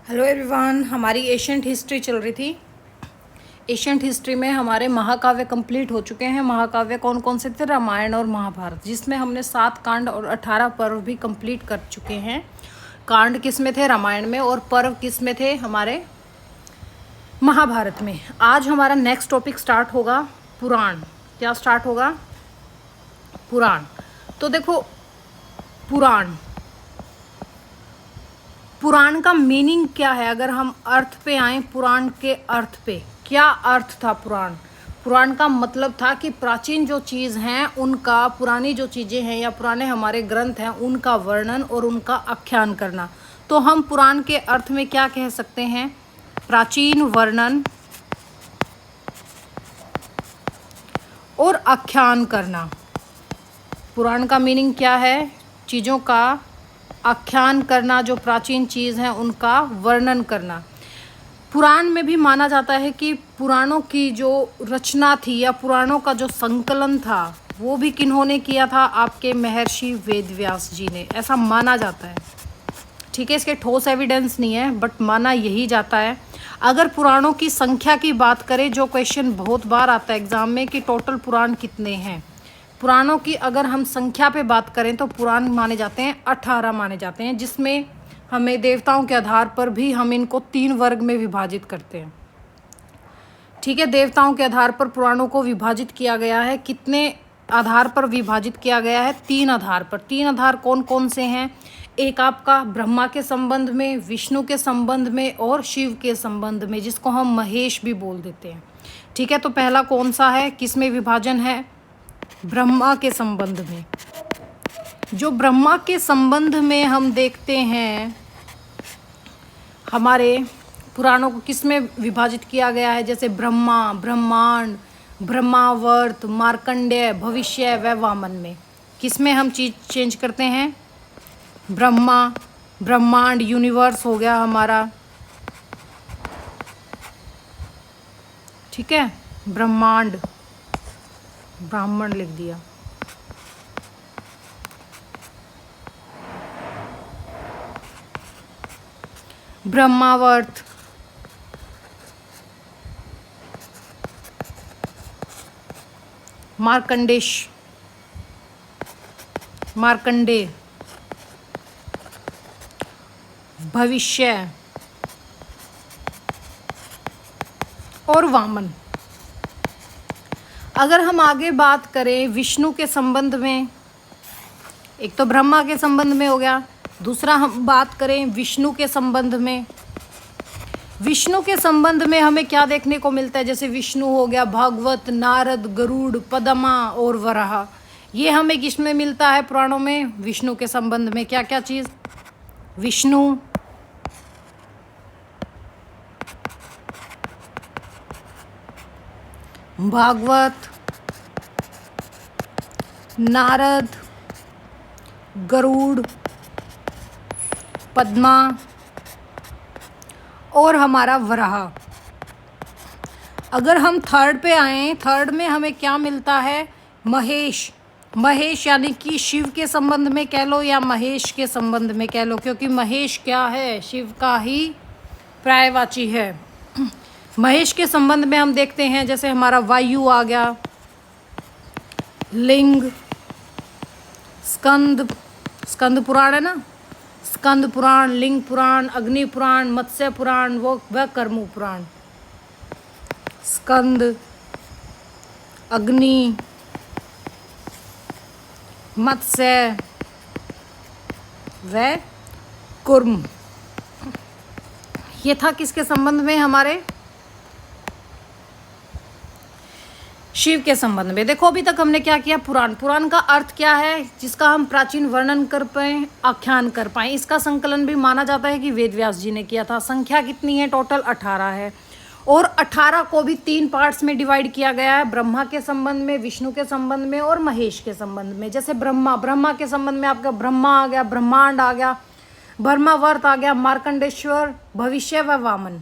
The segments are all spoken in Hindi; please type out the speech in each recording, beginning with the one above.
हेलो एवरीवन, हमारी एशियंट हिस्ट्री चल रही थी। एशियंट हिस्ट्री में हमारे महाकाव्य कंप्लीट हो चुके हैं। महाकाव्य कौन कौन से थे? रामायण और महाभारत, जिसमें हमने 7 कांड और 18 पर्व भी कंप्लीट कर चुके हैं। कांड किस में थे? रामायण में। और पर्व किस में थे? हमारे महाभारत में। आज हमारा नेक्स्ट टॉपिक स्टार्ट होगा पुराण। क्या स्टार्ट होगा? पुराण। तो देखो, पुराण का मीनिंग क्या है? अगर हम अर्थ पे आए, पुराण के अर्थ पे, क्या अर्थ था पुराण? पुराण का मतलब था कि प्राचीन जो चीज़ हैं उनका, पुरानी जो चीज़ें हैं या पुराने हमारे ग्रंथ हैं उनका वर्णन और उनका आख्यान करना। तो हम पुराण के अर्थ में क्या कह सकते हैं? प्राचीन वर्णन और आख्यान करना। पुराण का मीनिंग क्या है? चीज़ों का आख्यान करना, जो प्राचीन चीज़ है उनका वर्णन करना। पुराण में भी माना जाता है कि पुराणों की जो रचना थी या पुराणों का जो संकलन था वो भी किन्होंने किया था? आपके महर्षि वेदव्यास जी ने, ऐसा माना जाता है। ठीक है, इसके ठोस एविडेंस नहीं है बट माना यही जाता है। अगर पुराणों की संख्या की बात करें, जो क्वेश्चन बहुत बार आता है एग्जाम में कि टोटल पुराण कितने हैं, पुराणों की अगर हम संख्या पे बात करें तो पुराण माने जाते हैं 18 माने जाते हैं, जिसमें हमें देवताओं के आधार पर भी हम इनको 3 वर्ग में विभाजित करते हैं। ठीक है, देवताओं के आधार पर पुराणों को विभाजित किया गया है। कितने आधार पर विभाजित किया गया है? 3 आधार पर। 3 आधार कौन कौन से हैं? एक आपका ब्रह्मा के संबंध में, विष्णु के संबंध में और शिव के संबंध में, जिसको हम महेश भी बोल देते हैं। ठीक है, तो पहला कौन सा है? किसमें विभाजन है? ब्रह्मा के संबंध में। जो ब्रह्मा के संबंध में हम देखते हैं, हमारे पुराणों को किस में विभाजित किया गया है? जैसे ब्रह्मा, ब्रह्मांड, ब्रह्मावर्त, मार्कंडेय, भविष्य व वामन में। किस में हम चीज चेंज करते हैं? ब्रह्मा, ब्रह्मांड, यूनिवर्स हो गया हमारा। ठीक है, ब्रह्मांड, ब्राह्मण लिख दिया। ब्रह्मावर्त, मार्कंडे, भविष्य और वामन। अगर हम आगे बात करें विष्णु के संबंध में, एक तो ब्रह्मा के संबंध में हो गया, दूसरा हम बात करें विष्णु के संबंध में। विष्णु के संबंध में हमें क्या देखने को मिलता है? जैसे विष्णु हो गया भागवत, नारद, गरुड़, पद्मा और वराह। ये हमें किस में मिलता है पुराणों में? विष्णु के संबंध में क्या क्या चीज़? विष्णु, भागवत, नारद, गरुड़, पद्मा और हमारा वराह। अगर हम थर्ड पे आए, थर्ड में हमें क्या मिलता है? महेश। महेश यानी कि शिव के संबंध में कह लो या महेश के संबंध में कह लो, क्योंकि महेश क्या है? शिव का ही पर्यायवाची है। महेश के संबंध में हम देखते हैं जैसे हमारा वायु आ गया, लिंग, स्कंद पुराण है ना, स्कंद पुराण, लिंग पुराण, अग्नि पुराण, मत्स्य पुराण, वो वह कर्म पुराण। स्कंद, अग्नि, मत्स्य व कुर्म। ये था किसके संबंध में? हमारे शिव के संबंध में। देखो, अभी तक हमने क्या किया? पुराण का अर्थ क्या है? जिसका हम प्राचीन वर्णन कर पाए, आख्यान कर पाए। इसका संकलन भी माना जाता है कि वेदव्यास जी ने किया था। संख्या कितनी है? टोटल 18 है। और 18 को भी 3 पार्ट्स में डिवाइड किया गया है, ब्रह्मा के संबंध में, विष्णु के संबंध में और महेश के संबंध में। जैसे ब्रह्मा के संबंध में आपका ब्रह्मा आ गया, ब्रह्मांड आ गया, ब्रह्मावर्त आ गया, मार्कंडेश्वर, भविष्य व वामन।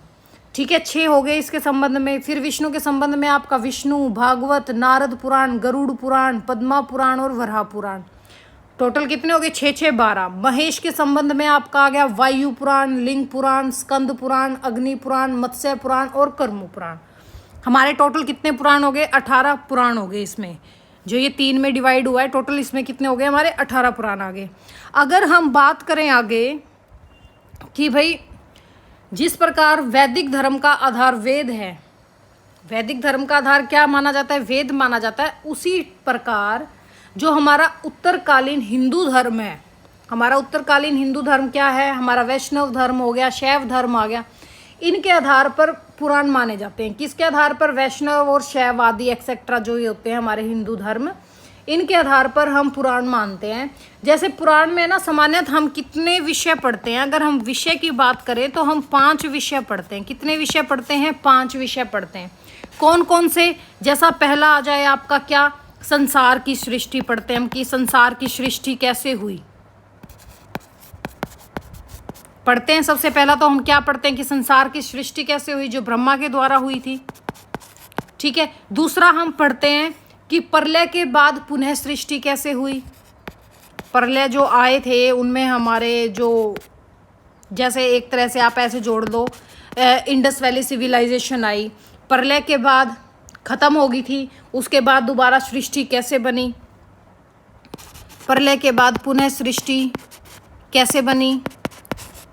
ठीक है, 6 हो गए इसके संबंध में। फिर विष्णु के संबंध में आपका विष्णु, भागवत, नारद पुराण, गरुड़ पुराण, पद्मा पुराण और वराह पुराण। टोटल कितने हो गए? 6 6 12। महेश के संबंध में आपका आ गया वायु पुराण, लिंग पुराण, स्कंद पुराण, अग्नि पुराण, मत्स्य पुराण और कर्म पुराण। हमारे टोटल कितने पुराण हो गए? 18 पुराण हो गए। इसमें जो ये 3 में डिवाइड हुआ है, टोटल इसमें कितने हो गए? हमारे 18 पुराण आ गए। अगर हम बात करें आगे कि भाई जिस प्रकार वैदिक धर्म का आधार वेद है, वैदिक धर्म का आधार क्या माना जाता है? वेद माना जाता है। उसी प्रकार जो हमारा उत्तरकालीन हिंदू धर्म है, हमारा उत्तरकालीन हिंदू धर्म क्या है? हमारा वैष्णव धर्म हो गया, शैव धर्म आ गया। इनके आधार पर पुराण माने जाते हैं। किसके आधार पर? वैष्णव और शैव आदि एक्सेट्रा जो ये होते हैं हमारे हिंदू धर्म, इनके आधार पर हम पुराण मानते हैं। जैसे पुराण में ना सामान्यतः हम कितने विषय पढ़ते हैं? अगर हम विषय की बात करें तो हम 5 विषय पढ़ते हैं। कितने विषय पढ़ते हैं? 5 विषय पढ़ते हैं। कौन कौन से? जैसा पहला आ जाए आपका क्या? संसार की सृष्टि पढ़ते हैं हम, कि संसार की सृष्टि कैसे हुई पढ़ते हैं। सबसे पहला तो हम क्या पढ़ते हैं कि संसार की सृष्टि कैसे हुई, जो ब्रह्मा के द्वारा हुई थी। ठीक है। दूसरा हम पढ़ते हैं कि प्रलय के बाद पुनः सृष्टि कैसे हुई। प्रलय जो आए थे उनमें हमारे जो, जैसे एक तरह से आप ऐसे जोड़ दो, इंडस वैली सिविलाइजेशन आई, प्रलय के बाद खत्म हो गई थी, उसके बाद दोबारा सृष्टि कैसे बनी, प्रलय के बाद पुनः सृष्टि कैसे बनी,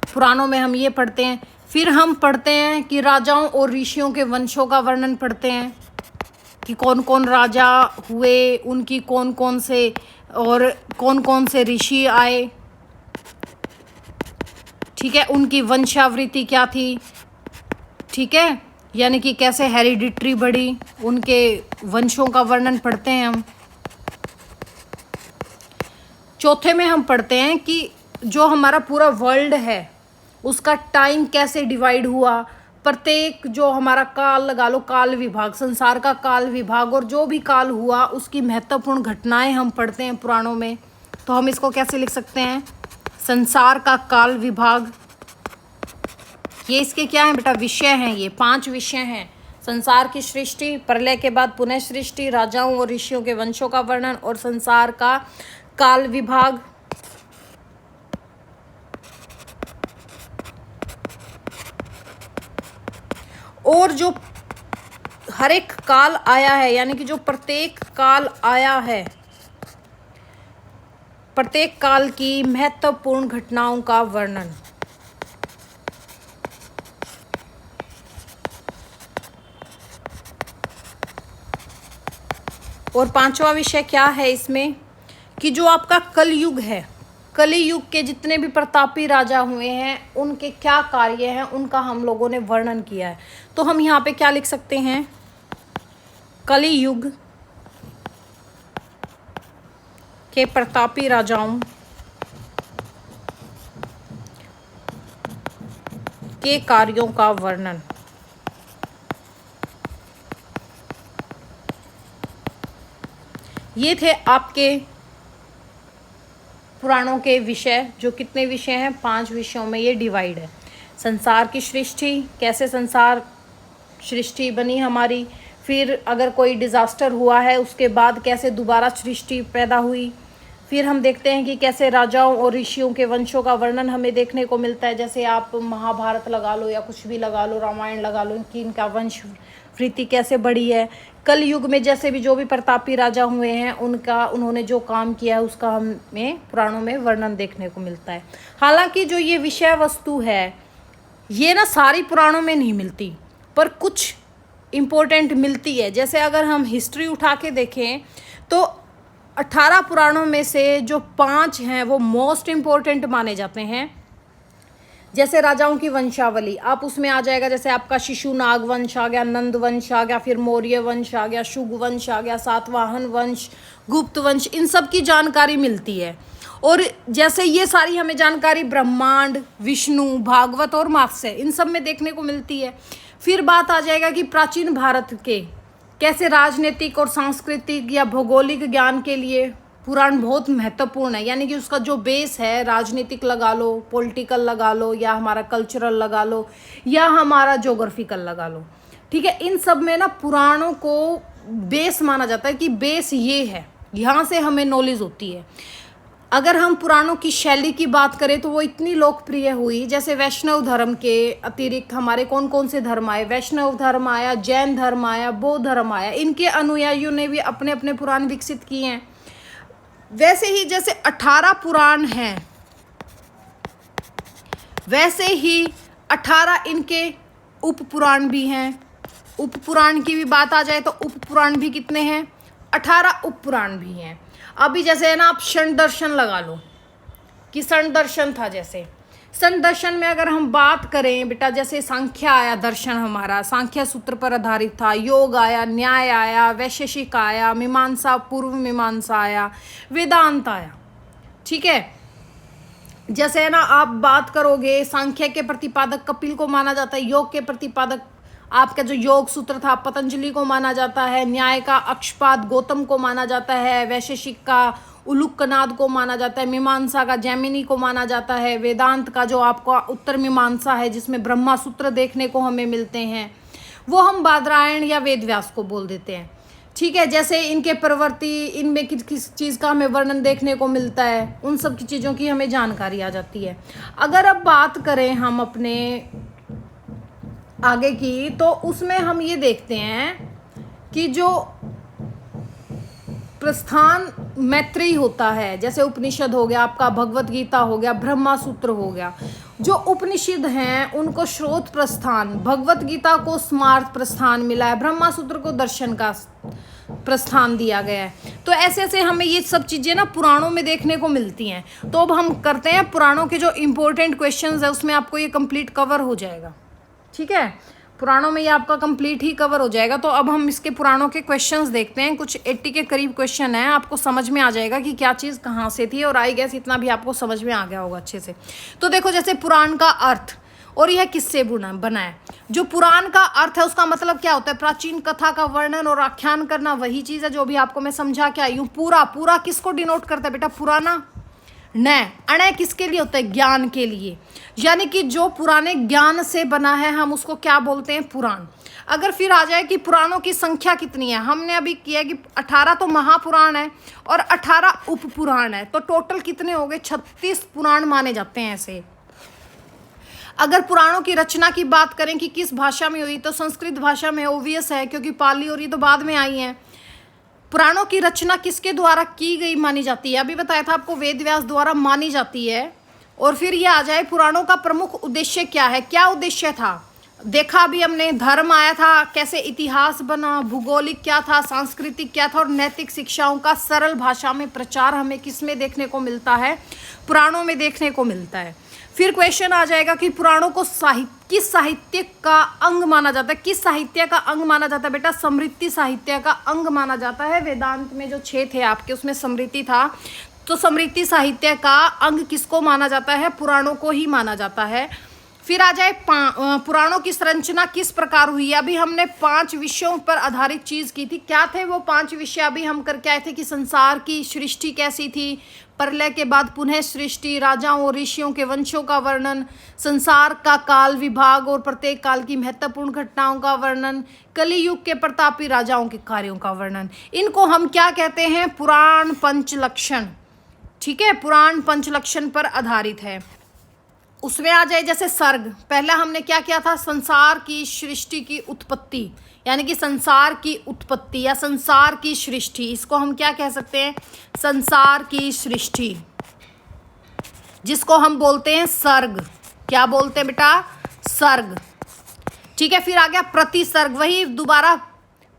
पुराणों में हम ये पढ़ते हैं। फिर हम पढ़ते हैं कि राजाओं और ऋषियों के वंशों का वर्णन पढ़ते हैं कि कौन कौन राजा हुए, उनकी कौन कौन से और कौन कौन से ऋषि आए। ठीक है। उनकी वंशावृत्ति क्या थी। ठीक है। यानी कि कैसे हेरिडिटरी बढ़ी, उनके वंशों का वर्णन पढ़ते हैं हम। चौथे में हम पढ़ते हैं कि जो हमारा पूरा वर्ल्ड है उसका टाइम कैसे डिवाइड हुआ। प्रत्येक जो हमारा काल लगा लो, काल विभाग, संसार का काल विभाग, और जो भी काल हुआ उसकी महत्वपूर्ण घटनाएं हम पढ़ते हैं पुराणों में। तो हम इसको कैसे लिख सकते हैं? संसार का काल विभाग। ये इसके क्या हैं बेटा? विषय हैं। ये 5 विषय हैं। संसार की सृष्टि, प्रलय के बाद पुनः सृष्टि, राजाओं और ऋषियों के वंशों का वर्णन और संसार का काल विभाग। और जो हर एक काल आया है, यानी कि जो प्रत्येक काल आया है, प्रत्येक काल की महत्वपूर्ण घटनाओं का वर्णन। और 5वां विषय क्या है इसमें? कि जो आपका कलयुग है, कलयुग के जितने भी प्रतापी राजा हुए हैं उनके क्या कार्य हैं, उनका हम लोगों ने वर्णन किया है। तो हम यहाँ पे क्या लिख सकते हैं? कलयुग के प्रतापी राजाओं के कार्यों का वर्णन। ये थे आपके पुराणों के विषय। जो कितने विषय हैं? 5 विषयों में ये डिवाइड है। संसार की सृष्टि, कैसे संसार सृष्टि बनी हमारी, फिर अगर कोई डिज़ास्टर हुआ है उसके बाद कैसे दोबारा सृष्टि पैदा हुई। फिर हम देखते हैं कि कैसे राजाओं और ऋषियों के वंशों का वर्णन हमें देखने को मिलता है। जैसे आप महाभारत लगा लो या कुछ भी लगा लो, रामायण लगा लो, कि इनका वंश वृत्ति कैसे बढ़ी है। कल युग में जैसे भी जो भी प्रतापी राजा हुए हैं उन्होंने जो काम किया है उसका हमें पुराणों में वर्णन देखने को मिलता है। हालांकि जो ये विषय वस्तु है ये ना सारी पुराणों में नहीं मिलती, पर कुछ इम्पोर्टेंट मिलती है। जैसे अगर हम हिस्ट्री उठा के देखें तो 18 पुराणों में से जो 5 हैं वो मोस्ट इम्पोर्टेंट माने जाते हैं। जैसे राजाओं की वंशावली आप उसमें आ जाएगा, जैसे आपका शिशुनाग वंश आ गया, नंद वंश आ गया, फिर मौर्य वंश आ गया, शुग वंश आ गया, सातवाहन वंश, गुप्त वंश, इन सब की जानकारी मिलती है। और जैसे ये सारी हमें जानकारी ब्रह्मांड, विष्णु, भागवत और मात्स्य इन सब में देखने को मिलती है। फिर बात आ जाएगा कि प्राचीन भारत के कैसे राजनीतिक और सांस्कृतिक या भौगोलिक ज्ञान के लिए पुराण बहुत महत्वपूर्ण है। यानी कि उसका जो बेस है, राजनीतिक लगा लो, पॉलिटिकल लगा लो, या हमारा कल्चरल लगा लो, या हमारा ज्योग्राफिकल लगा लो। ठीक है। इन सब में ना पुराणों को बेस माना जाता है कि बेस ये है, यहाँ से हमें नॉलेज होती है। अगर हम पुराणों की शैली की बात करें तो वो इतनी लोकप्रिय हुई, जैसे वैष्णव धर्म के अतिरिक्त हमारे कौन कौन से धर्म आए, वैष्णव धर्म आया, जैन धर्म आया, बौद्ध धर्म आया, इनके अनुयायियों ने भी अपने अपने पुराण विकसित किए हैं। वैसे ही जैसे 18 पुराण हैं, वैसे ही 18 इनके उप पुराण भी हैं। उप पुराण की भी बात आ जाए तो उप पुराण भी कितने हैं, 18 उप पुराण भी हैं। अभी जैसे है ना, आप क्षण दर्शन लगा लो कि क्षण दर्शन था, जैसे क्षण दर्शन में अगर हम बात करें बेटा, जैसे सांख्य आया दर्शन, हमारा सांख्य सूत्र पर आधारित था, योग आया, न्याय आया, वैशेषिक आया, मीमांसा, पूर्व मीमांसा आया, वेदांत आया। ठीक है, जैसे है ना, आप बात करोगे सांख्य के प्रतिपादक कपिल को माना जाता है, योग के प्रतिपादक आपका जो योग सूत्र था पतंजलि को माना जाता है, न्याय का अक्षपाद गौतम को माना जाता है, वैशेषिक का उलुक्कनाद को माना जाता है, मीमांसा का जैमिनी को माना जाता है, वेदांत का जो आपका उत्तर मीमांसा है जिसमें ब्रह्मा सूत्र देखने को हमें मिलते हैं, वो हम बादरायण या वेदव्यास को बोल देते हैं। ठीक है, जैसे इनके प्रवृत्ति, इनमें किस किस चीज़ का हमें वर्णन देखने को मिलता है, उन सब की चीज़ों की हमें जानकारी आ जाती है। अगर अब बात करें हम अपने आगे की, तो उसमें हम ये देखते हैं कि जो प्रस्थान मैत्रेयी होता है, जैसे उपनिषद हो गया आपका, भगवत गीता हो गया, ब्रह्मा सूत्र हो गया, जो उपनिषद हैं उनको श्रोत प्रस्थान, भगवत गीता को स्मार्त प्रस्थान मिला है, ब्रह्मा सूत्र को दर्शन का प्रस्थान दिया गया है। तो ऐसे ऐसे हमें ये सब चीज़ें ना पुराणों में देखने को मिलती हैं। तो अब हम करते हैं पुराणों के जो इम्पोर्टेंट क्वेश्चंस है, उसमें आपको ये कंप्लीट कवर हो जाएगा। ठीक है, पुराणों में ये आपका कंप्लीट ही कवर हो जाएगा। तो अब हम इसके पुराणों के क्वेश्चंस देखते हैं, कुछ 80 के करीब क्वेश्चन हैं, आपको समझ में आ जाएगा कि क्या चीज़ कहाँ से थी, और आई गेस इतना भी आपको समझ में आ गया होगा अच्छे से। तो देखो, जैसे पुराण का अर्थ और यह किससे बना है। जो पुराण का अर्थ है उसका मतलब क्या होता है, प्राचीन कथा का वर्णन और आख्यान करना, वही चीज़ है जो भी आपको मैं समझा के आई हूँ। पूरा किसको डिनोट करता है बेटा, पुराना न अणय किसके लिए होता है, ज्ञान के लिए, यानी कि जो पुराने ज्ञान से बना है हम उसको क्या बोलते हैं, पुराण। अगर फिर आ जाए कि पुराणों की संख्या कितनी है, हमने अभी किया कि 18 तो महापुराण है और 18 उप पुराण है, तो टोटल कितने हो गए, 36 पुराण माने जाते हैं ऐसे। अगर पुराणों की रचना की बात करें कि किस भाषा में हुई, तो संस्कृत भाषा में, ओवियस है क्योंकि पाली और ये तो बाद में आई हैं। पुराणों की रचना किसके द्वारा की गई मानी जाती है, अभी बताया था आपको, वेद व्यास द्वारा मानी जाती है। और फिर ये आ जाए पुराणों का प्रमुख उद्देश्य क्या है, क्या उद्देश्य था, देखा अभी हमने, धर्म आया था, कैसे इतिहास बना, भूगोलिक क्या था, सांस्कृतिक क्या था, और नैतिक शिक्षाओं का सरल भाषा में प्रचार हमें किस में देखने को मिलता है, पुराणों में देखने को मिलता है। फिर क्वेश्चन आ जाएगा कि पुराणों को किस साहित्य का अंग माना जाता है, किस साहित्य का अंग माना जाता है बेटा, स्मृति साहित्य का अंग माना जाता है। वेदांत में जो 6 थे आपके, उसमें स्मृति था, तो स्मृति साहित्य का अंग किसको माना जाता है, पुराणों को ही माना जाता है। फिर आ जाए पुराणों की संरचना किस प्रकार हुई। अभी हमने 5 विषयों पर आधारित चीज़ की थी, क्या थे वो 5 विषय अभी हम करके आए थे कि संसार की सृष्टि कैसी थी, प्रलय के बाद पुनः सृष्टि, राजाओं और ऋषियों के वंशों का वर्णन, संसार का काल विभाग और प्रत्येक काल की महत्वपूर्ण घटनाओं का वर्णन, कलियुग के प्रतापी राजाओं के कार्यों का वर्णन। इनको हम क्या कहते हैं, पुराण पंचलक्षण। ठीक है, पुराण पंचलक्षण पर आधारित है। उसमें आ जाए जैसे सर्ग, पहला हमने क्या किया था, संसार की सृष्टि की उत्पत्ति, यानी कि संसार की उत्पत्ति या संसार की सृष्टि, इसको हम क्या कह सकते हैं, संसार की सृष्टि, जिसको हम बोलते हैं सर्ग। क्या बोलते हैं बेटा, सर्ग। ठीक है, फिर आ गया प्रतिसर्ग, वही दोबारा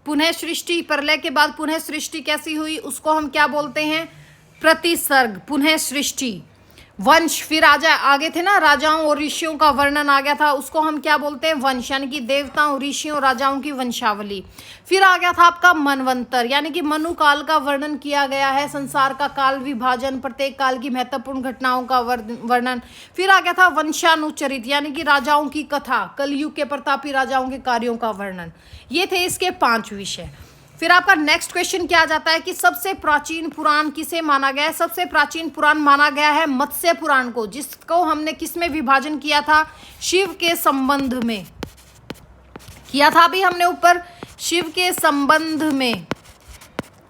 पुनः सृष्टि, प्रलय के बाद पुनः सृष्टि कैसी हुई, उसको हम क्या बोलते हैं, प्रतिसर्ग, पुनः सृष्टि। वंश, फिर आ जाए, आगे थे ना राजाओं और ऋषियों का वर्णन आ गया था, उसको हम क्या बोलते हैं, वंश, यानी कि देवताओं, ऋषियों, राजाओं की वंशावली। फिर आ गया था आपका मनवंतर, यानी कि मनु काल का वर्णन किया गया है, संसार का काल विभाजन, प्रत्येक काल की महत्वपूर्ण घटनाओं का वर्णन। फिर आ गया था वंशानुचरित, यानी कि राजाओं की कथा, कलयुग के प्रतापी राजाओं के कार्यों का वर्णन। ये थे इसके 5 विषय। फिर आपका नेक्स्ट क्वेश्चन क्या आ जाता है कि सबसे प्राचीन पुराण किसे माना गया है। सबसे प्राचीन पुराण माना गया है मत्स्य पुराण को, जिसको हमने किस में विभाजन किया था, शिव के संबंध में किया था। अभी हमने ऊपर शिव के संबंध में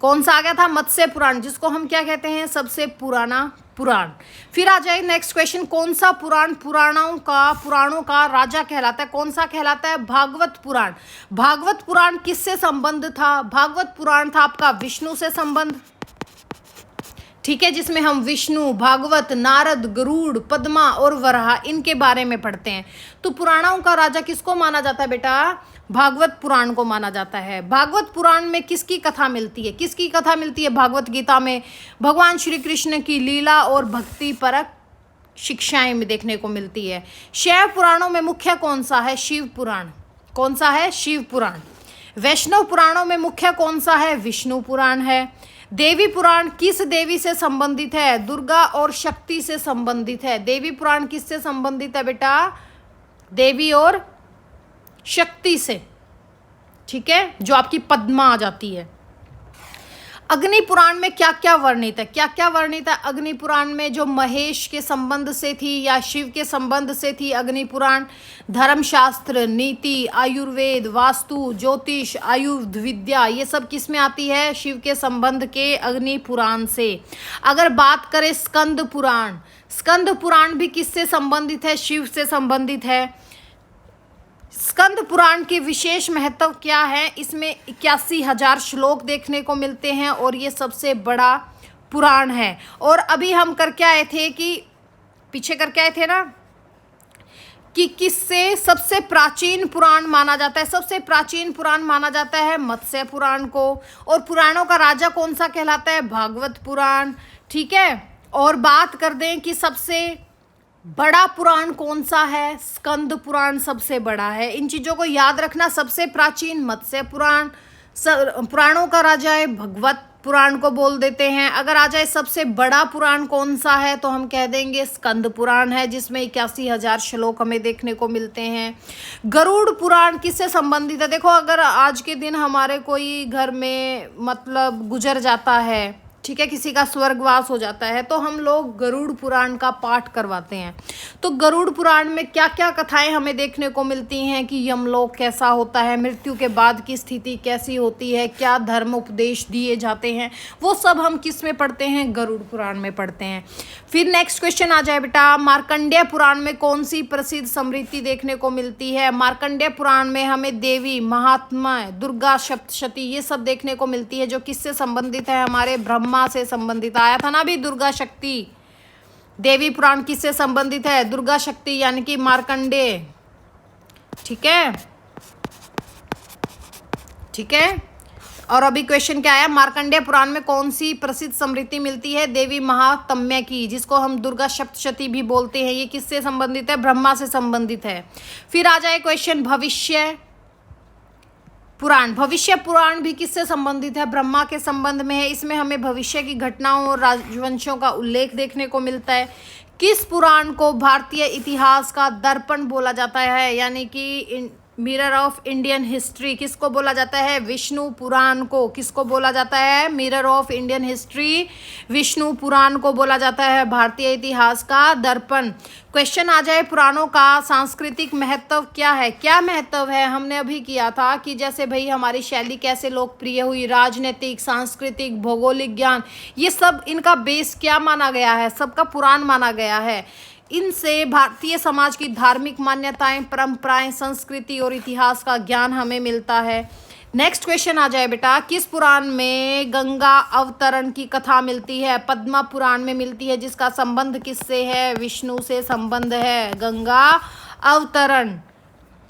कौन सा आ गया था, मत्स्य पुराण, जिसको हम क्या कहते हैं, सबसे पुराना पुराण। फिर आ जाए नेक्स्ट क्वेश्चन, कौन सा पुराण पुराणों का राजा कहलाता है? कौन सा कहलाता है? भागवत पुराण। भागवत पुराण किससे संबंध था? भागवत पुराण था आपका विष्णु से संबंध, ठीक है, जिसमें हम विष्णु, भागवत, नारद, गरुड़, पद्मा और वराह इनके बारे में पढ़ते हैं। तो पुराणों का राजा किसको माना जाता है बेटा? भागवत पुराण को माना जाता है। भागवत पुराण में किसकी कथा मिलती है? किसकी कथा मिलती है? भागवत गीता में भगवान श्री कृष्ण की लीला और भक्ति परक शिक्षाएं में देखने को मिलती है। शैव पुराणों में मुख्य कौन सा है? शिव पुराण। कौन सा है? शिव पुराण। वैष्णव पुराणों में मुख्य कौन सा है? विष्णु पुराण है। देवी पुराण किस देवी से संबंधित है? दुर्गा और शक्ति से संबंधित है। देवी पुराण किससे संबंधित है बेटा? देवी और शक्ति से, ठीक है, जो आपकी पद्मा आ जाती है। अग्नि पुराण में क्या क्या वर्णित है? क्या क्या वर्णित है अग्नि पुराण में? जो महेश के संबंध से थी या शिव के संबंध से थी अग्नि पुराण। धर्मशास्त्र, नीति, आयुर्वेद, वास्तु, ज्योतिष, आयुर्वेद विद्या, ये सब किस में आती है? शिव के संबंध के अग्नि पुराण से। अगर बात करें स्कंद पुराण, स्कंद पुराण भी किससे संबंधित है? शिव से संबंधित है। स्कंद पुराण के विशेष महत्व क्या है? इसमें 81,000 श्लोक देखने को मिलते हैं और ये सबसे बड़ा पुराण है। और अभी हम करके आए थे कि पीछे करके आए थे ना कि किससे सबसे प्राचीन पुराण माना जाता है? सबसे प्राचीन पुराण माना जाता है मत्स्य पुराण को। और पुराणों का राजा कौन सा कहलाता है? भागवत पुराण, ठीक है। और बात कर दें कि सबसे बड़ा पुराण कौन सा है? स्कंद पुराण सबसे बड़ा है। इन चीज़ों को याद रखना। सबसे प्राचीन मत्स्य पुराण, पुराणों का राजा है भगवत पुराण को बोल देते हैं। अगर आ जाए सबसे बड़ा पुराण कौन सा है, तो हम कह देंगे स्कंद पुराण है, जिसमें 81,000 श्लोक हमें देखने को मिलते हैं। गरुड़ पुराण किससे संबंधित है? देखो, अगर आज के दिन हमारे कोई घर में मतलब गुजर जाता है, ठीक है, किसी का स्वर्गवास हो जाता है, तो हम लोग गरुड़ पुराण का पाठ करवाते हैं। तो गरुड़ पुराण में क्या क्या कथाएं हमें देखने को मिलती हैं कि यमलोक कैसा होता है, मृत्यु के बाद की स्थिति कैसी होती है, क्या धर्म उपदेश दिए जाते हैं, वो सब हम किस में पढ़ते हैं? गरुड़ पुराण में पढ़ते हैं। फिर नेक्स्ट क्वेश्चन आ जाए बेटा, मार्कंडेय पुराण में कौन सी प्रसिद्ध स्मृति देखने को मिलती है? मार्कंडेय पुराण में हमें देवी, महात्मा, दुर्गा सप्तशती ये सब देखने को मिलती है, जो किससे संबंधित है? हमारे ब्रह्मा से संबंधित। आया था ना अभी दुर्गा शक्ति। देवी पुराण किससे संबंधित है? दुर्गा शक्ति यानी कि मार्कंडेय, ठीक है, ठीक है। और अभी क्वेश्चन क्या आया? मार्कंडेय पुराण में कौन सी प्रसिद्ध स्मृति मिलती है? देवी महात्म्य की, जिसको हम दुर्गा सप्तशती भी बोलते हैं। ये किससे संबंधित है? ब्रह्मा से संबंधित है। फिर आ जाए क्वेश्चन भविष्य पुराण। भविष्य पुराण भी किससे संबंधित है? ब्रह्मा के संबंध में है। इसमें हमें भविष्य की घटनाओं और राजवंशों का उल्लेख देखने को मिलता है। किस पुराण को भारतीय इतिहास का दर्पण बोला जाता है? यानी कि मिरर ऑफ इंडियन हिस्ट्री किसको बोला जाता है? विष्णु पुराण को। किसको बोला जाता है? Mirror of Indian history Vishnu Purana को बोला जाता है भारतीय इतिहास का दर्पण। क्वेश्चन आ जाए, पुराणों का सांस्कृतिक महत्व क्या है? क्या महत्व है? हमने अभी किया था कि जैसे भाई हमारी शैली कैसे लोकप्रिय हुई, राजनीतिक, सांस्कृतिक, भौगोलिक ज्ञान, ये सब इनका बेस क्या माना गया है? सबका पुराण माना गया है। इनसे भारतीय समाज की धार्मिक मान्यताएं, परंपराएं, संस्कृति और इतिहास का ज्ञान हमें मिलता है। नेक्स्ट क्वेश्चन आ जाए बेटा, किस पुराण में गंगा अवतरण की कथा मिलती है? पद्मा पुराण में मिलती है, जिसका संबंध किससे है? विष्णु से संबंध है। गंगा अवतरण,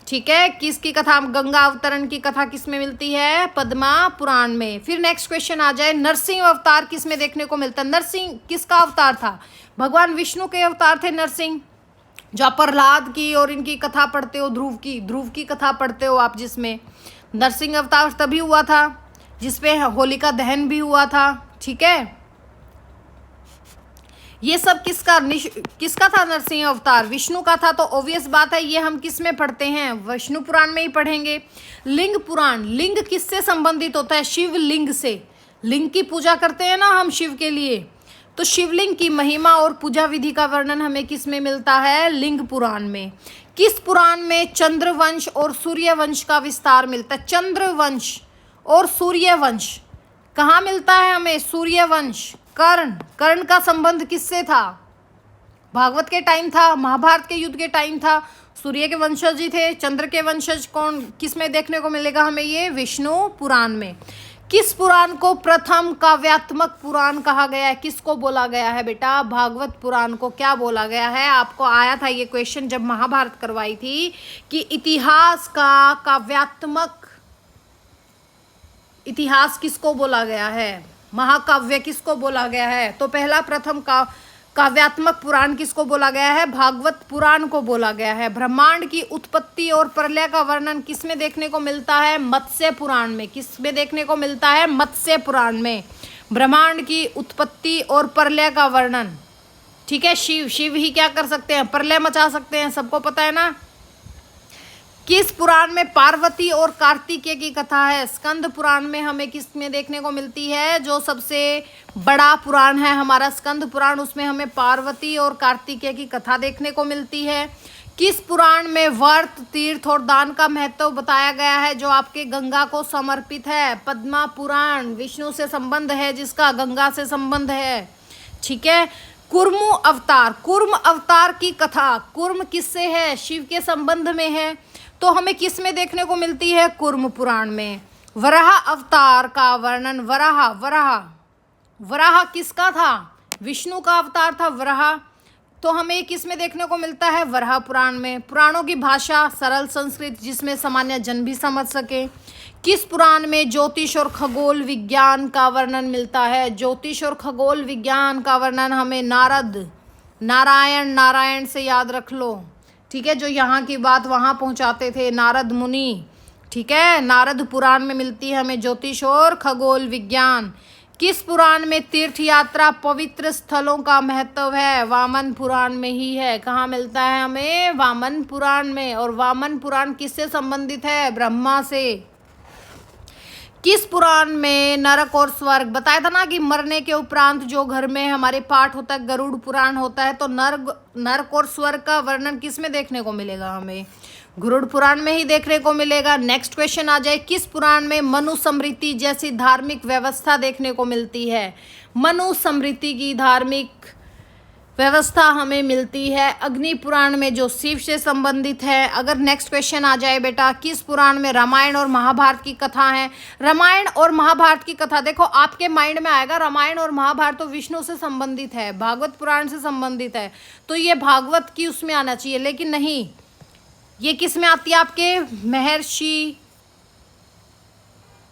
ठीक है, किसकी कथा? गंगा अवतरण की कथा किस में मिलती है? पद्मा पुराण में। फिर नेक्स्ट क्वेश्चन आ जाए, नरसिंह अवतार किस में देखने को मिलता है? नरसिंह किसका अवतार था? भगवान विष्णु के अवतार थे नरसिंह। जो आप प्रहलाद की और इनकी कथा पढ़ते हो, ध्रुव की कथा पढ़ते हो आप, जिसमें नरसिंह अवतार तभी हुआ था जिसपे होलिका दहन भी हुआ था, ठीक है। ये सब किसका था? नरसिंह अवतार विष्णु का था। तो ऑब्वियस बात है, ये हम किस में पढ़ते हैं? विष्णु पुराण में ही पढ़ेंगे। लिंग पुराण, लिंग किससे संबंधित होता है? शिव लिंग से। लिंग की पूजा करते हैं ना हम शिव के लिए, तो शिवलिंग की महिमा और पूजा विधि का वर्णन हमें किस में मिलता है? लिंग पुराण में। किस पुराण में चंद्रवंश और सूर्यवंश का विस्तार मिलता है? चंद्रवंश और सूर्यवंश कहाँ मिलता है हमें? सूर्यवंश कर्ण, कर्ण का संबंध किससे था? भागवत के टाइम था, महाभारत के युद्ध के टाइम था, सूर्य के वंशज ही थे। चंद्र के वंशज कौन, किस में देखने को मिलेगा हमें? ये विष्णु पुराण में। किस पुराण को प्रथम काव्यात्मक पुराण कहा गया है? किसको बोला गया है बेटा? भागवत पुराण को क्या बोला गया है? आपको आया था ये क्वेश्चन जब महाभारत करवाई थी कि इतिहास का काव्यात्मक, इतिहास किसको बोला गया है? महाकाव्य किसको बोला गया है? तो पहला प्रथम काव्यात्मक पुराण किसको बोला गया है? भागवत पुराण को बोला गया है। ब्रह्मांड की उत्पत्ति और प्रलय का वर्णन किस में देखने को मिलता है? मत्स्य पुराण में। किस में देखने को मिलता है? मत्स्य पुराण में ब्रह्मांड की उत्पत्ति और प्रलय का वर्णन। ठीक है, शिव ही क्या कर सकते हैं? प्रलय मचा सकते हैं, सबको पता है ना। किस पुराण में पार्वती और कार्तिकेय की कथा है? स्कंद पुराण में हमें किस में देखने को मिलती है? जो सबसे बड़ा पुराण है हमारा स्कंद पुराण, उसमें हमें पार्वती और कार्तिकेय की कथा देखने को मिलती है। किस पुराण में व्रत, तीर्थ और दान का महत्व बताया गया है जो आपके गंगा को समर्पित है? पद्मा पुराण, विष्णु से संबंध है जिसका, गंगा से संबंध है। ठीक है। कुर्म अवतार, कुर्म अवतार की कथा, कुर्म किससे है? शिव के संबंध में है, तो हमें किस में देखने को मिलती है? कुर्म पुराण में। वराह अवतार का वर्णन, वराह किसका था? विष्णु का अवतार था वराह, तो हमें किस में देखने को मिलता है? वराह पुराण में। पुराणों की भाषा सरल संस्कृत जिसमें सामान्य जन भी समझ सके। किस पुराण में ज्योतिष और खगोल विज्ञान का वर्णन मिलता है? ज्योतिष और खगोल विज्ञान का वर्णन हमें नारायण से याद रख लो। ठीक है, जो यहाँ की बात वहाँ पहुँचाते थे, नारद मुनि। ठीक है, नारद पुराण में मिलती है हमें ज्योतिष और खगोल विज्ञान। किस पुराण में तीर्थ यात्रा, पवित्र स्थलों का महत्व है? वामन पुराण में ही है। कहाँ मिलता है हमें? वामन पुराण में। और वामन पुराण किससे संबंधित है? ब्रह्मा से। किस पुराण में नरक और स्वर्ग, बताया था ना कि मरने के उपरांत जो घर में हमारे पाठ होता है, गरुड़ पुराण होता है, तो नरक और स्वर्ग का वर्णन किस में देखने को मिलेगा हमें? गरुड़ पुराण में ही देखने को मिलेगा। नेक्स्ट क्वेश्चन आ जाए, किस पुराण में मनुस्मृति जैसी धार्मिक व्यवस्था देखने को मिलती है? मनुस्मृति की धार्मिक व्यवस्था हमें मिलती है अग्नि पुराण में, जो शिव से संबंधित है। अगर नेक्स्ट क्वेश्चन आ जाए बेटा, किस पुराण में रामायण और महाभारत की कथा है? रामायण और महाभारत की कथा, देखो आपके माइंड में आएगा रामायण और महाभारत तो विष्णु से संबंधित है, भागवत पुराण से संबंधित है, तो ये भागवत की उसमें आना चाहिए, लेकिन नहीं, ये किस में आती है? आपके महर्षि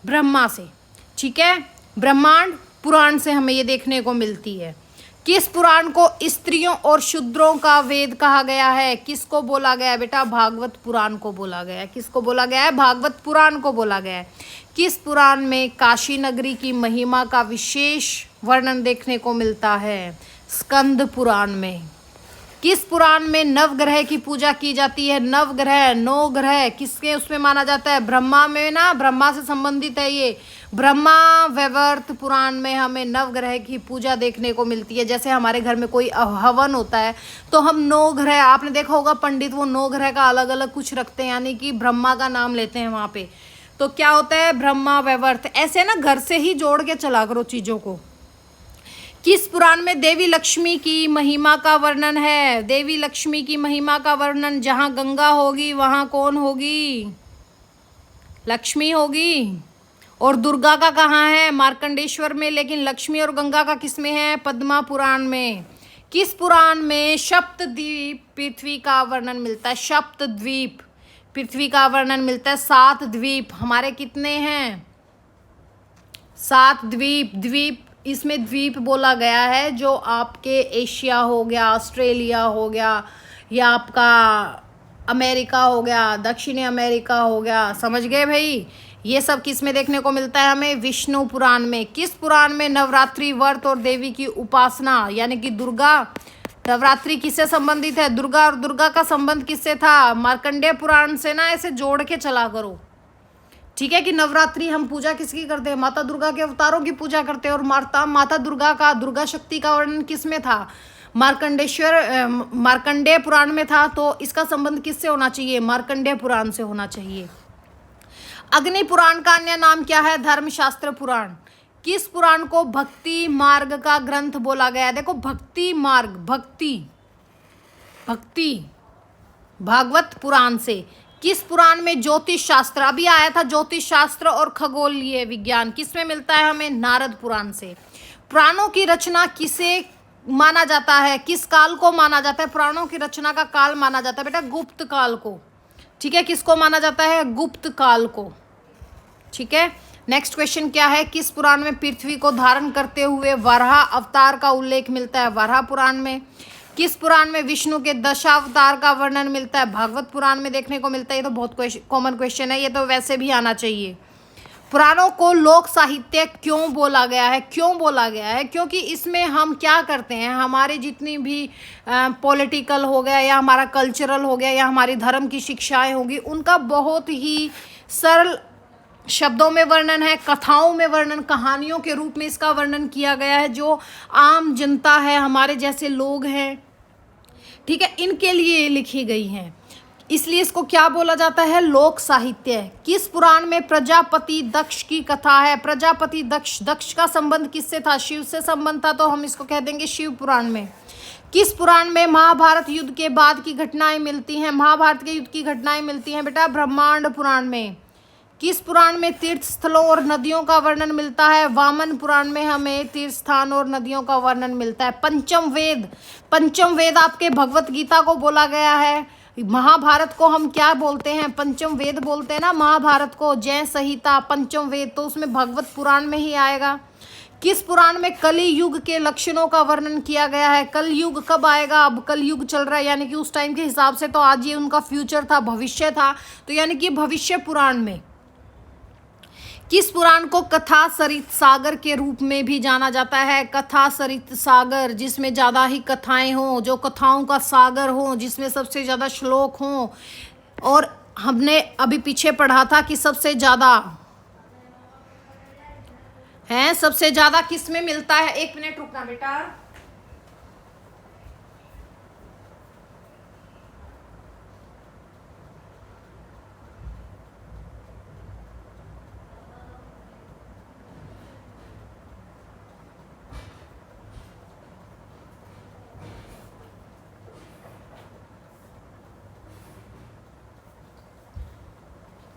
ब्रह्मा से। ठीक है, ब्रह्मांड पुराण से हमें ये देखने को मिलती है। किस पुराण को स्त्रियों और शूद्रों का वेद कहा गया है? किसको बोला गया है बेटा? भागवत पुराण को बोला गया है। किसको बोला गया है? भागवत पुराण को बोला गया है। किस पुराण में काशी नगरी की महिमा का विशेष वर्णन देखने को मिलता है? स्कंद पुराण में। किस पुराण में नवग्रह की पूजा की जाती है? नवग्रह, 9 ग्रह किसके उसमें माना जाता है? ब्रह्मा में ना, ब्रह्मा से संबंधित है ये। ब्रह्मा वैवर्त पुराण में हमें नवग्रह की पूजा देखने को मिलती है। जैसे हमारे घर में कोई हवन होता है तो हम 9 ग्रह, आपने देखा होगा पंडित वो 9 ग्रह का अलग अलग कुछ रखते हैं, यानी कि ब्रह्मा का नाम लेते हैं वहाँ पे। तो क्या होता है? ब्रह्मा वैवर्त, ऐसे ना घर से ही जोड़ के चला करो चीज़ों को। किस पुराण में देवी लक्ष्मी की महिमा का वर्णन है? देवी लक्ष्मी की महिमा का वर्णन, जहाँ गंगा होगी वहाँ कौन होगी? लक्ष्मी होगी। और दुर्गा का कहाँ है? मार्कंडेश्वर में। लेकिन लक्ष्मी और गंगा का किस में है? पद्मा पुराण में। किस पुराण में सप्तद्वीप पृथ्वी का वर्णन मिलता है? सप्तद्वीप पृथ्वी का वर्णन मिलता है। 7 द्वीप हमारे कितने हैं? 7 द्वीप। द्वीप, इसमें द्वीप बोला गया है जो आपके एशिया हो गया, ऑस्ट्रेलिया हो गया, या आपका अमेरिका हो गया, दक्षिणी अमेरिका हो गया। समझ गए भाई? ये सब किस में देखने को मिलता है हमें? विष्णु पुराण में। किस पुराण में नवरात्रि व्रत और देवी की उपासना, यानी कि दुर्गा, नवरात्रि किससे संबंधित है? दुर्गा। और दुर्गा का संबंध किससे था? मार्कंडेय पुराण से ना, ऐसे जोड़ के चला करो। ठीक है, कि नवरात्रि हम पूजा किसकी करते हैं? माता दुर्गा के अवतारों की पूजा करते हैं। और माता दुर्गा का, दुर्गा शक्ति का वर्णन किस में था? मार्कंडेय पुराण में था। तो इसका संबंध किससे होना चाहिए? मार्कंडेय पुराण से होना चाहिए। अग्नि पुराण का अन्य नाम क्या है? धर्मशास्त्र पुराण। किस पुराण को भक्ति मार्ग का ग्रंथ बोला गया है? देखो भक्ति मार्ग, भक्ति भागवत पुराण से। किस पुराण में ज्योतिष शास्त्र, अभी आया था ज्योतिष शास्त्र और खगोलीय विज्ञान, किस में मिलता है हमें? नारद पुराण से। पुराणों की रचना किसे माना जाता है, किस काल को माना जाता है? पुराणों की रचना का काल माना जाता है बेटा गुप्त काल को। ठीक है, किसको माना जाता है? गुप्त काल को। ठीक है, नेक्स्ट क्वेश्चन क्या है? किस पुराण में पृथ्वी को धारण करते हुए वराह अवतार का उल्लेख मिलता है? वराह पुराण में। किस पुराण में विष्णु के दशावतार का वर्णन मिलता है? भागवत पुराण में देखने को मिलता है। ये तो बहुत कॉमन क्वेश्चन है, ये तो वैसे भी आना चाहिए। पुराणों को लोक साहित्य क्यों बोला गया है? क्यों बोला गया है? क्योंकि इसमें हम क्या करते हैं, हमारी जितनी भी पॉलिटिकल हो गया या हमारा कल्चरल हो गया या हमारी धर्म की शिक्षाएं होगी, उनका बहुत ही सरल शब्दों में वर्णन है, कथाओं में वर्णन, कहानियों के रूप में इसका वर्णन किया गया है। जो आम जनता है, हमारे जैसे लोग हैं, ठीक है, इनके लिए लिखी गई हैं, इसलिए इसको क्या बोला जाता है? लोक साहित्य। किस पुराण में प्रजापति दक्ष की कथा है? प्रजापति दक्ष का संबंध किससे था? शिव से संबंध था, तो हम इसको कह देंगे शिव पुराण में। किस पुराण में महाभारत युद्ध के बाद की घटनाएं मिलती हैं? महाभारत के युद्ध की घटनाएं मिलती हैं बेटा ब्रह्मांड पुराण में। किस पुराण में तीर्थ स्थलों और नदियों का वर्णन मिलता है? वामन पुराण में हमें तीर्थ स्थान और नदियों का वर्णन मिलता है। पंचम वेद आपके भगवत गीता को बोला गया है। महाभारत को हम क्या बोलते हैं? पंचम वेद बोलते हैं ना महाभारत को। जय संहिता पंचम वेद, तो उसमें भगवत पुराण में ही आएगा। किस पुराण में कली युग के लक्षणों का वर्णन किया गया है? कल युग कब आएगा? अब कल युग चल रहा है, यानी कि उस टाइम के हिसाब से तो आज ये उनका फ्यूचर था, भविष्य था, तो यानी कि भविष्य पुराण में। किस पुराण को कथा सरित सागर के रूप में भी जाना जाता है? कथा सरित सागर, जिसमें ज़्यादा ही कथाएं हों, जो कथाओं का सागर हो, जिसमें सबसे ज़्यादा श्लोक हों। और हमने अभी पीछे पढ़ा था कि सबसे ज़्यादा किस में मिलता है? एक मिनट रुकना बेटा।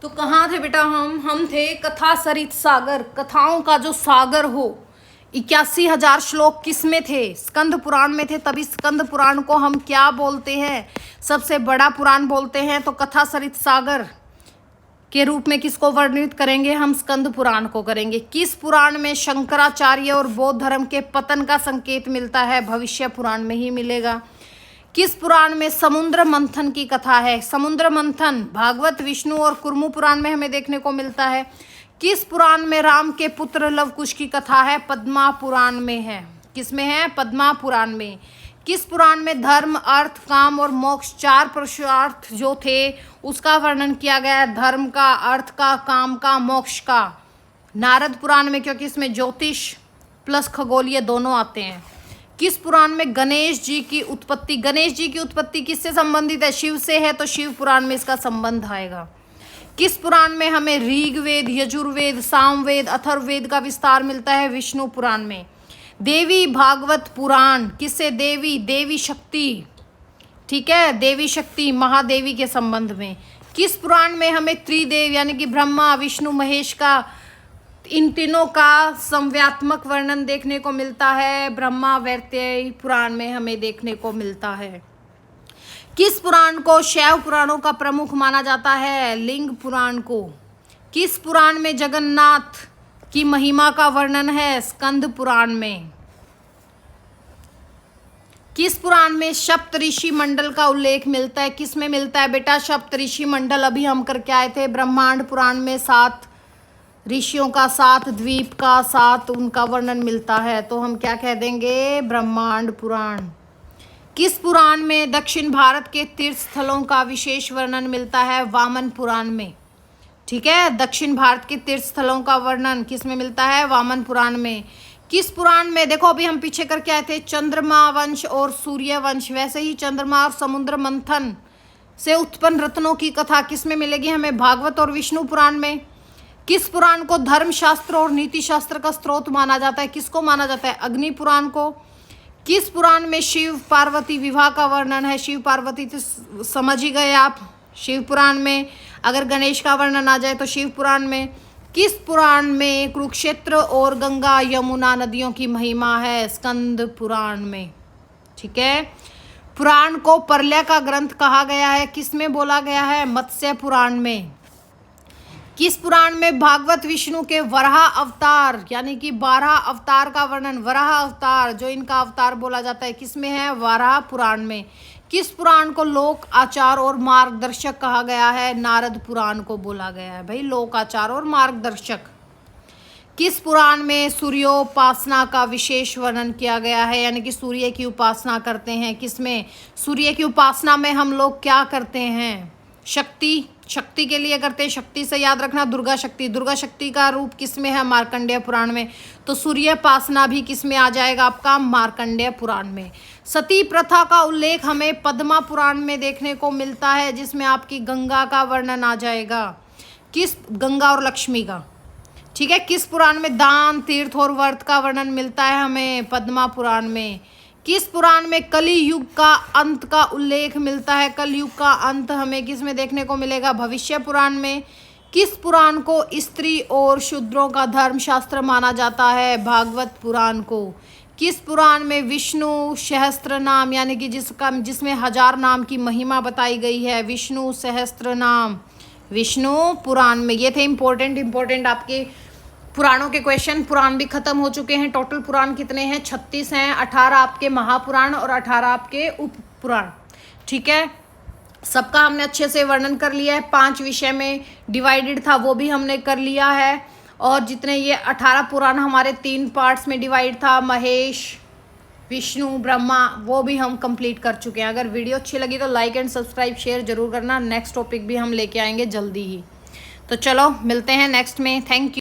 तो कहाँ थे बेटा? हम थे कथा सरित सागर, कथाओं का जो सागर हो। 81,000 श्लोक किस में थे? स्कंद पुराण में थे। तभी स्कंद पुराण को हम क्या बोलते हैं? सबसे बड़ा पुराण बोलते हैं। तो कथा सरित सागर के रूप में किसको वर्णित करेंगे? हम स्कंद पुराण को करेंगे। किस पुराण में शंकराचार्य और बौद्ध धर्म के पतन का संकेत मिलता है? भविष्य पुराण में ही मिलेगा। किस पुराण में समुद्र मंथन की कथा है? समुद्र मंथन भागवत, विष्णु और कुर्मु पुराण में हमें देखने को मिलता है। किस पुराण में राम के पुत्र लव कुश की कथा है? पद्मा पुराण में है। किस में है? पद्मा पुराण में। किस पुराण में धर्म, अर्थ, काम और मोक्ष, 4 पुरुषार्थ जो थे उसका वर्णन किया गया है? धर्म का, अर्थ का, काम का, मोक्ष का। नारद पुराण में, क्योंकि इसमें ज्योतिष प्लस खगोलीय दोनों आते हैं। किस पुराण में गणेश जी की उत्पत्ति किससे संबंधित है? शिव से है, तो शिव पुराण में इसका संबंध आएगा। किस पुराण में हमें ऋग्वेद, यजुर्वेद, सामवेद, अथर्ववेद का विस्तार मिलता है? विष्णु पुराण में। देवी भागवत पुराण किससे? देवी शक्ति, ठीक है, देवी शक्ति महादेवी के संबंध में। किस पुराण में हमें त्रिदेव यानी कि ब्रह्मा, विष्णु, महेश का, इन तीनों का संव्यात्मक वर्णन देखने को मिलता है? ब्रह्मा वैवर्त पुराण में हमें देखने को मिलता है। किस पुराण को शैव पुराणों का प्रमुख माना जाता है? लिंग पुराण को। किस पुराण में जगन्नाथ की महिमा का वर्णन है? स्कंद पुराण में। किस पुराण में सप्तऋषि मंडल का उल्लेख मिलता है? किस में मिलता है बेटा सप्तऋषि मंडल? अभी हम करके आए थे ब्रह्मांड पुराण में 7 ऋषियों का, 7 द्वीप का, 7 उनका वर्णन मिलता है, तो हम क्या कह देंगे? ब्रह्मांड पुराण। किस पुराण में दक्षिण भारत के तीर्थ स्थलों का विशेष वर्णन मिलता है? वामन पुराण में। ठीक है, दक्षिण भारत के तीर्थ स्थलों का वर्णन किस में मिलता है? वामन पुराण में। किस पुराण में, देखो अभी हम पीछे करके आए थे चंद्रमा वंश और सूर्य वंश, वैसे ही चंद्रमा और समुद्र मंथन से उत्पन्न रत्नों की कथा किस में मिलेगी हमें? भागवत और विष्णु पुराण में। किस पुराण को धर्म शास्त्र और नीति शास्त्र का स्रोत माना जाता है? किसको माना जाता है? अग्नि पुराण को। किस पुराण में शिव पार्वती विवाह का वर्णन है? शिव पार्वती तो समझ ही गए आप, शिव पुराण में। अगर गणेश का वर्णन आ जाए तो शिव पुराण में। किस पुराण में कुरुक्षेत्र और गंगा यमुना नदियों की महिमा है? स्कंद पुराण में। ठीक है। पुराण को प्रलय का ग्रंथ कहा गया है, किस में बोला गया है? मत्स्य पुराण में। किस पुराण में भागवत विष्णु के वराह अवतार यानी कि 12 अवतार का वर्णन, वराह अवतार जो इनका अवतार बोला जाता है, किस में है? वराह पुराण में। किस पुराण को लोक आचार और मार्गदर्शक कहा गया है? नारद पुराण को बोला गया है भाई लोक आचार और मार्गदर्शक। किस पुराण में सूर्योपासना का विशेष वर्णन किया गया है? यानी कि सूर्य की उपासना करते हैं, किसमें? सूर्य की उपासना में हम लोग क्या करते हैं? शक्ति के लिए करते हैं। शक्ति से याद रखना दुर्गा शक्ति। दुर्गा शक्ति का रूप किस में है? मार्कंडेय पुराण में। तो सूर्योपासना भी किस में आ जाएगा आपका? मार्कंडेय पुराण में। सती प्रथा का उल्लेख हमें पद्मा पुराण में देखने को मिलता है, जिसमें आपकी गंगा का वर्णन आ जाएगा। किस? गंगा और लक्ष्मी का। ठीक है। किस पुराण में दान तीर्थ और व्रत का वर्णन मिलता है हमें? पद्मा पुराण में। किस पुराण में कली युग का अंत का उल्लेख मिलता है? कलयुग का अंत हमें किस में देखने को मिलेगा? भविष्य पुराण में। किस पुराण को स्त्री और शूद्रों का धर्म शास्त्र माना जाता है? भागवत पुराण को। किस पुराण में विष्णु सहस्त्र नाम यानी कि जिसमें 1000 नाम की महिमा बताई गई है? विष्णु सहस्त्र नाम, विष्णु पुराण में। ये थे इम्पोर्टेंट आपके पुराणों के क्वेश्चन। पुराण भी खत्म हो चुके हैं। टोटल पुराण कितने हैं? 36 हैं। 18 आपके महापुराण और 18 आपके उप पुराण। ठीक है। सबका हमने अच्छे से वर्णन कर लिया है। 5 विषय में डिवाइडेड था, वो भी हमने कर लिया है। और जितने ये 18 पुराण हमारे 3 पार्ट्स में डिवाइड था, महेश, विष्णु, ब्रह्मा, वो भी हम कंप्लीट कर चुके हैं। अगर वीडियो अच्छी लगी तो लाइक एंड सब्सक्राइब शेयर जरूर करना। नेक्स्ट टॉपिक भी हम लेके आएंगे जल्दी ही। तो चलो मिलते हैं नेक्स्ट में। Thank you.